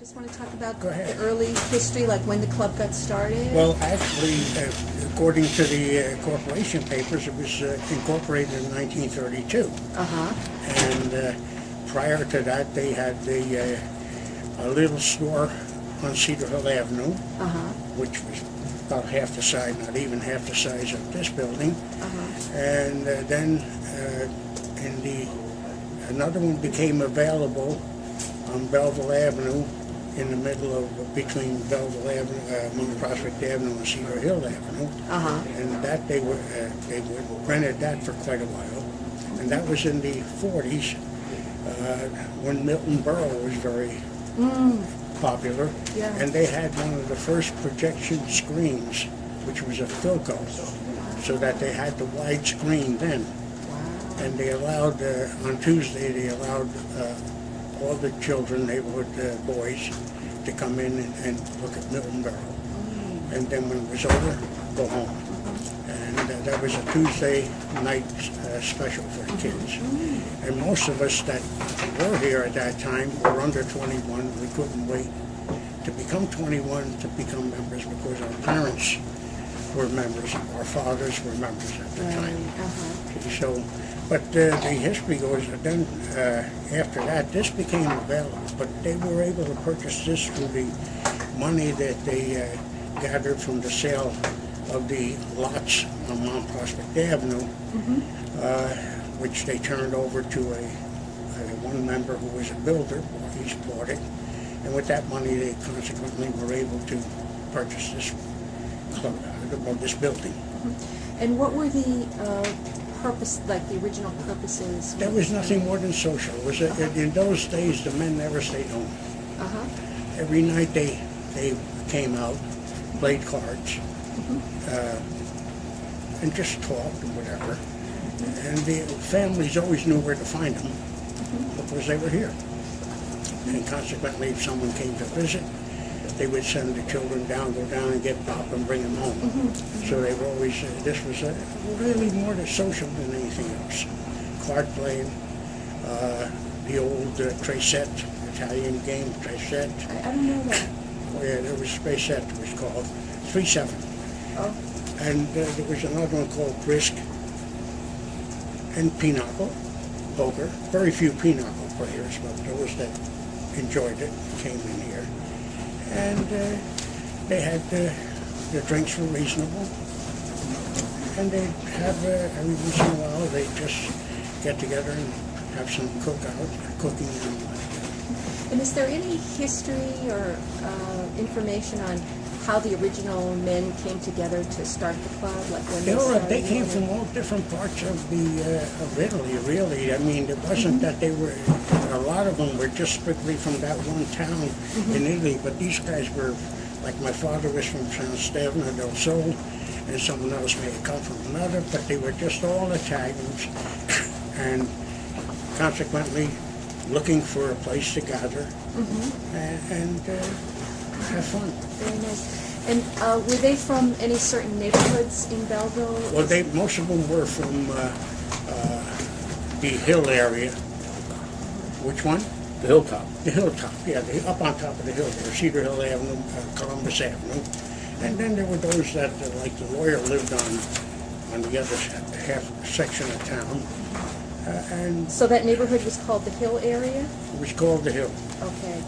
Just want to talk about Go ahead. the early history, like when the club got started? Well, actually, according to the corporation papers, it was incorporated in 1932. Uh-huh. And prior to that, they had a little store on Cedar Hill Avenue, which was about half the size, not even half the size of this building. And then another one became available on Belleville Avenue, in the middle of between Belleville Avenue, Mount Prospect Avenue, and Cedar Hill Avenue. And that they rented that for quite a while. And that was in the 40s, when Milton Berle was very popular. Yeah. And they had one of the first projection screens, which was a Philco, so that they had the wide screen then. And they allowed, on Tuesday, they allowed all the children, neighborhood boys, to come in and look at Milton Berle. And then when it was over, go home. And that was a Tuesday night special for the kids. And most of us that were here at that time were under 21. We couldn't wait to become 21 to become members because our parents were members, our fathers were members at the time. So, but the history goes, then after that, this became available, but they were able to purchase this through the money that they gathered from the sale of the lots on Mount Prospect Avenue, which they turned over to one member who was a builder. He bought it, and with that money, they consequently were able to purchase this club, this building. And what were the purpose, like the original purposes? There was nothing more than social. It was in those days, the men never stayed home. Every night they came out, played cards, and just talked or whatever. And the families always knew where to find them because they were here. And consequently, if someone came to visit, they would send the children down, go down and get Pop and bring them home. So they were always, this was really more the social than anything else. Card playing, the old Tracette, Italian game, Tracette. I don't know that. Oh yeah, there was Tracette, it was called 3-7. Oh. And there was another one called Brisk, and Pinochle, poker. Very few Pinochle players, but those that enjoyed it came in here. And they had the drinks were reasonable, and they'd have every once in a while they'd just get together and have some cooking. And is there any history or information on how the original men came together to start the club, like when they started? They came from all different parts of Italy, really. I mean, it wasn't that they were. A lot of them were just strictly from that one town in Italy, but these guys were, like my father was from San Stefano del Sol, and someone else may have come from another, but they were just all Italians, and consequently looking for a place to gather and have fun. Very nice. And were they from any certain neighborhoods in Belleville? Well, most of them were from the Hill area. Which one? The Hilltop. The Hilltop, yeah, up on top of the hill there, Cedar Hill Avenue, Columbus Avenue. And then there were those that, like the lawyer lived on the other half section of town. And so that neighborhood was called the Hill area? it was called the Hill. Okay.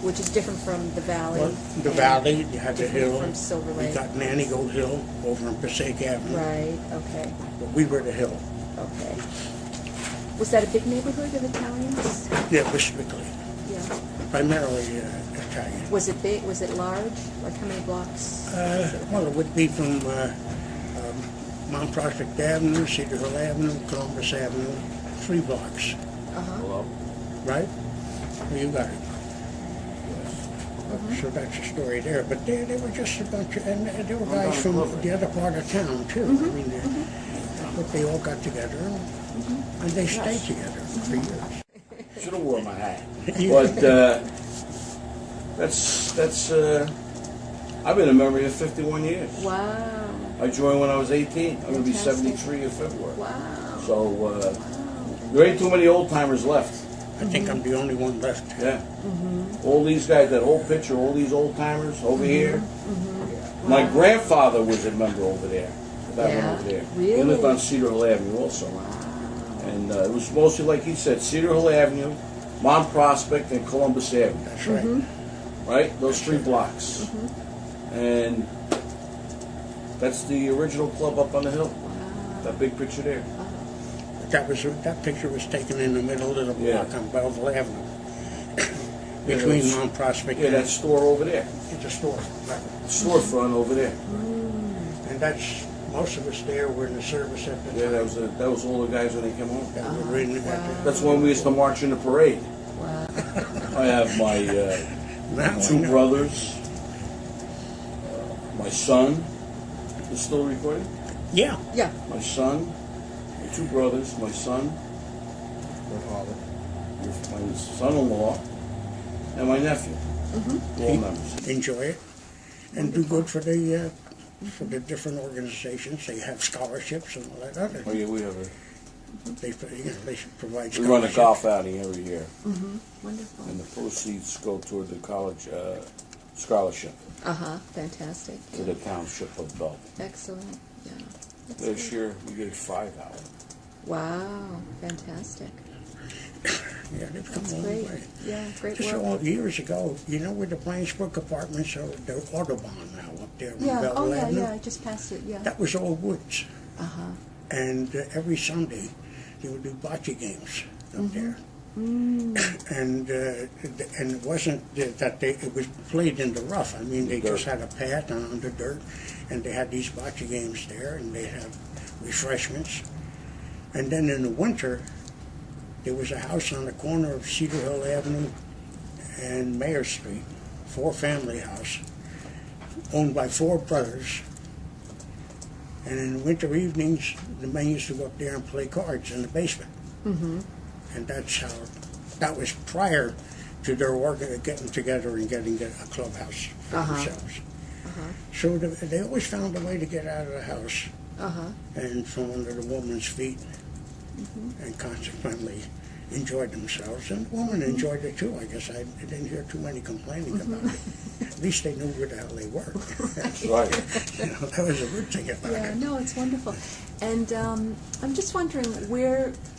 Which is different from the Valley? Well, the Valley, you had the different Hill. from Silver Lake. You got Nanny Goat Hill over on Passaic Avenue. Right, okay. But we were the Hill. Okay. Was that a big neighborhood of Italians? Yeah, it was strictly. Yeah. Primarily Italian. Was it big? Was it large? Like how many blocks? Well, it would be from Mount Prospect Avenue, Cedar Hill Avenue, Columbus Avenue, 3 blocks. Hello? Right? Well, you got it. So that's the story there. But they were just a bunch of, and there were guys from the other part of town too. I mean, but they all got together and they stayed together for years. Should have worn my hat. But that's I've been a member here 51 years. Wow. I joined when I was 18. I'm going to be Fantastic. 73 in February. Wow. So there ain't too many old timers left. I think I'm the only one left. Yeah. All these guys, that whole picture, all these old timers over here. My grandfather was a member over there. That one over there. He lived Really? on Cedar Hill Avenue also. And it was mostly, like he said, Cedar Hill Avenue, Mount Prospect, and Columbus Avenue. That's right. Right? Those 3 blocks. And that's the original club up on the hill. That big picture there. That picture was taken in the middle of the block on Belleville Avenue. Yeah, Between Mount Prospect that store over there. It's a store. Right. Storefront over there. And that's, most of us there were in the service at the Yeah, time. that was all the guys when they came home. That were in at the- That's when we used to march in the parade. Wow. I have my Now I 2 know. brothers, my son. Is still recording? Yeah. Yeah. My son, my 2 brothers, my son, my son-in-law, and my nephew. All members. Enjoy it. And do good for the different organizations. They have scholarships and all that other. Oh yeah, we have They should provide scholarships. we run a golf outing every year, Wonderful. and the proceeds go toward the college scholarship Fantastic. to the township of Belleville. Excellent. Yeah. That's This good. year we gave 5 out. Wow. Fantastic. Yeah, they've come That's a long great. way. Yeah. Great Just work. years ago, you know where the Plainsbrook apartments are, the Autobahn now up there on Yeah. Belleville Oh yeah. Avenue? Yeah. I just passed it. Yeah. That was all woods. Uh-huh. And every Sunday, they would do bocce games up there. And it wasn't that it was played in the rough. I mean, they just had a path on the dirt, and they had these bocce games there, and they'd have refreshments. And then in the winter, there was a house on the corner of Cedar Hill Avenue and Mayor Street, 4-family house, owned by 4 brothers. And in the winter evenings, the men used to go up there and play cards in the basement. And that was prior to their work getting together and getting a clubhouse for themselves. So they always found a way to get out of the house and from under the woman's feet, and consequently enjoyed themselves. And the woman enjoyed it too, I guess. I didn't hear too many complaining about it. At least they knew where the hell they were. That's right. That was a good thing about Yeah, it. no, it's wonderful. And I'm just wondering,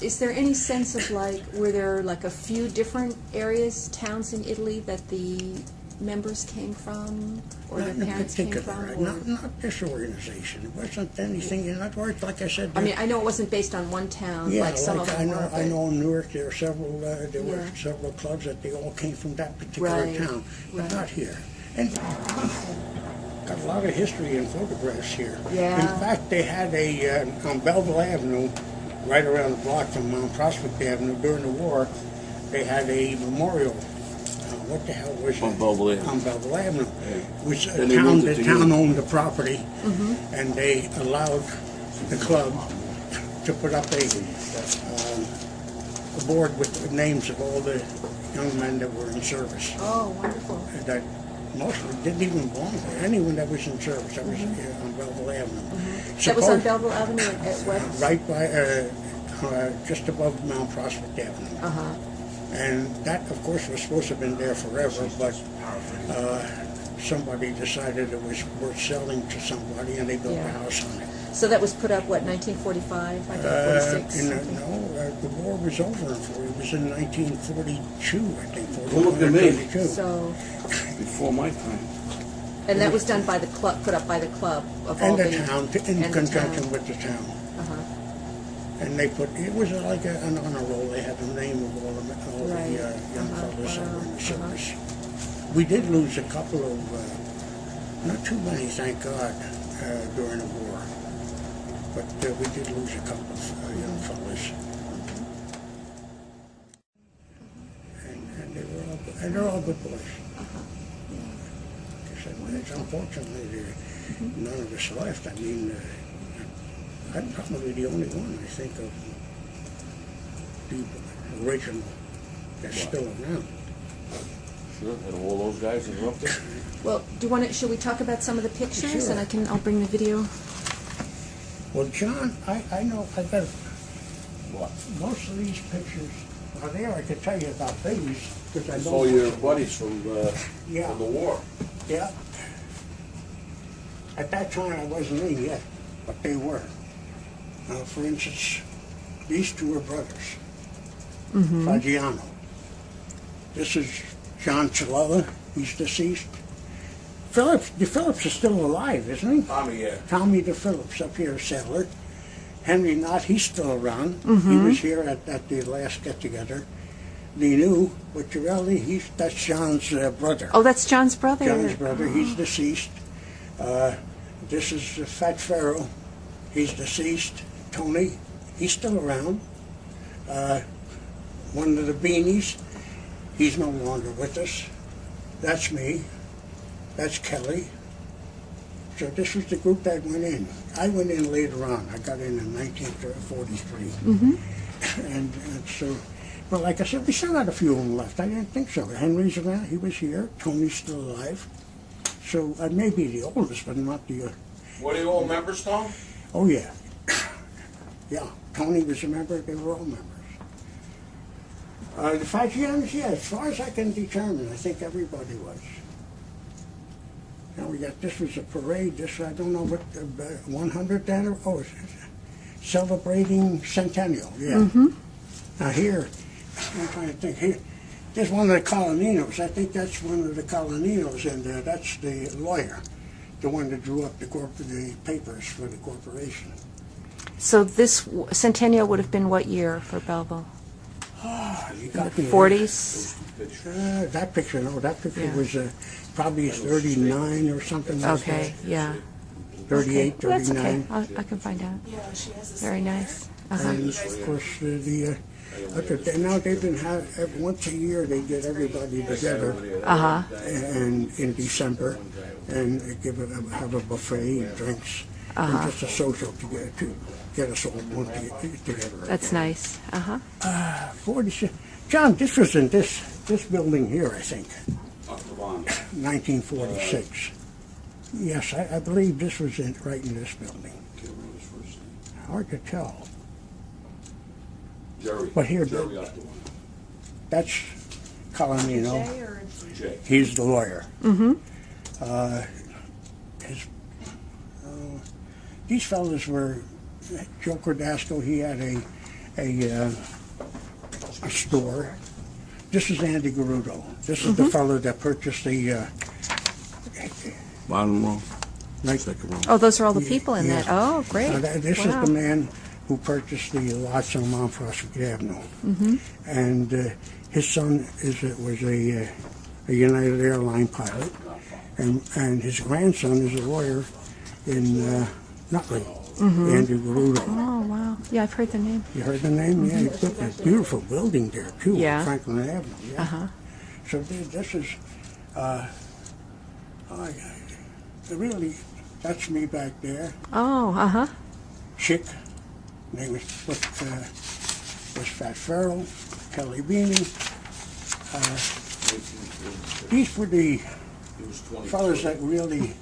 is there any sense of were there a few different areas, towns in Italy that the members came from, or Not their in parents came particular. from? Or, Not this organization. It wasn't anything. In other words, like I said, I mean, I know it wasn't based on one town, yeah, like some of them were. I know in Newark there are several. There were Yeah. several clubs that they all came from that particular Right, town, but right. not here. And got a lot of history and photographs here. Yeah. In fact, they had on Belleville Avenue, right around the block from Mount Prospect Avenue during the war. They had a memorial. What the hell was it? On Belleville Avenue. On Belleville Avenue. Which Then they moved it the to town you. owned the property, and they allowed the club to put up a board with the names of all the young men that were in service. Oh, wonderful. That mostly didn't even belong there. Anyone that was in service, that was on Belleville Avenue. That was on Belleville Avenue at what? Right by, just above Mount Prospect Avenue. And that, of course, was supposed to have been there forever, but somebody decided it was worth selling to somebody, and they built a house on it. So that was put up, what, 1945, 1946? The war was over. It was in 1942, I think. Well, look at me. 42. So, Before my time. and that was done by the club, put up by the club of all And the... the town, in and the conjunction town. with the town. Uh-huh. And they put, it was like an honor roll. They had the name of all the Right. young fellows that were in the Wow. service. We did lose a couple of, not too many, thank God, during the war. But we did lose a couple of young fellows. And they were all good, and they're all good boys. It's unfortunately none of us left. I mean, I'm probably the only one, I think, of the original that's still around. Sure. And all those guys that were up there. Well, do you want to, should we talk about some of the pictures? Sure. And I'll bring the video. Well, John, I know, I got What? most of these pictures Well, there I could tell you about these, because I It's know... all your buddies from the war. Yeah. At that time, I wasn't in yet, but they were. For instance, these two are brothers. Fagiano. This is John Coppola. He's deceased. DePhillips is still alive, isn't he? Tommy, yeah. Tommy DePhillips up here, sailor. Henry Knott, he's still around. He was here at the last get-together. Linu Wicciarelli, that's John's brother. Oh, that's John's brother. John's brother, he's deceased. This is Fat Pharaoh, he's deceased. Tony, he's still around. One of the Beanies, he's no longer with us. That's me. That's Kelly. So this was the group that went in. I went in later on. I got in 1943. And so, but like I said, we still got a few of them left. I didn't think so. Henry's around. He was here. Tony's still alive. So I may be the oldest, but not the... Were they all members, Tom? Oh, yeah. Yeah. Tony was a member. They were all members. The Fagianos, yeah, as far as I can determine, I think everybody was. Now we got, this was a parade, this, I don't know what, 100th anniversary, oh, celebrating Centennial, yeah. Now here, I'm trying to think, here, there's one of the Coloninos, I think that's one of the Coloninos in there, that's the lawyer, the one that drew up the papers for the corporation. So this Centennial would have been what year for Belleville? Oh, you got The me 40s? That picture, no, that picture was probably 39 or something like that. Okay, yeah. 38, Okay. Well, that's 39. okay. I can find out. Very nice. And of course, now they've been once a year they get everybody together, and in December, and have a buffet and drinks, and just a social to get us all together. That's nice. 46. John, this was in this building here, I think. 1946. Yes, I believe this was right in this building. Hard to tell. Jerry. But here, that's Colonino. He's the lawyer. These fellas were, Joe Cordasco, he had a store. This is Andy Garudo. This is the fellow that purchased the... Bottom row. Second row. Oh, those are all the people in that. Oh, great. This is the man who purchased the lots on Mount Prospect Avenue. And his son was a United Airline pilot, and his grandson is a lawyer in Nutley, Andrew Garudo. Oh, wow. Yeah, I've heard the name. You heard the name? Yeah, he built a beautiful building there, too, Yeah. on Franklin Avenue. Yeah. So this is, really, that's me back there. Oh, Chick, name was Fat Pharaoh, Kelly Beanie. These were the fellas that really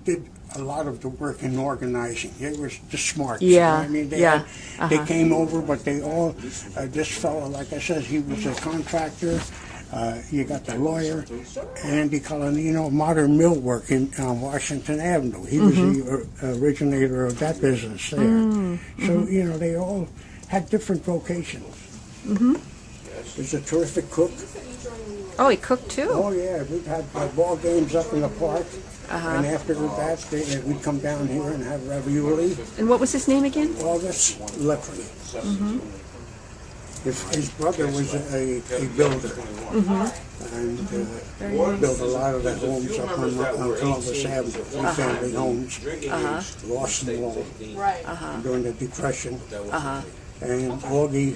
did a lot of the work in organizing. They were the smarts. Yeah, You know what I mean, yeah, they came over, but they all, this fellow, like I said, he was a contractor. You got the lawyer, Andy Colonino, Modern Millwork on Washington Avenue. He was the originator of that business there. So, they all had different vocations. He's a terrific cook. Oh, he cooked too? Oh, yeah. We've had ball games up in the park. And after that, we'd come down here and have ravioli. And what was his name again? August Lepre. His brother was a builder, and built a lot of the homes up on Columbus Avenue, three-family homes, lost them all during the Depression. And Augie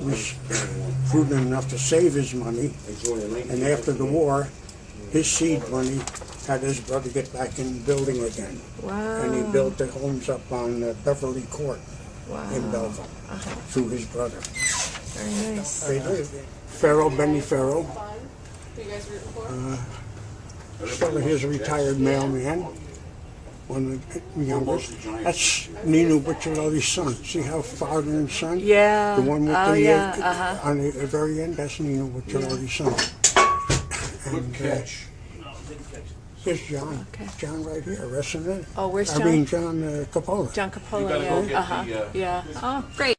was prudent enough to save his money, and after the war, his seed money had his brother get back in building again. Wow. And he built the homes up on Beverly Court in Belleville through his brother. Very nice. Benny Farrell. This fellow here's a retired mailman. one of the youngest. That's Nino Bucciarelli's son. See how father and son? Yeah. The one with Oh, the yeah. on the very end. That's Nino Bucciarelli's son. Good catch. Here's John. Okay. John right here, wrestling it. Oh, where's I John? mean John Coppola. John Coppola, You gotta yeah. go get the, Yeah. Oh, great.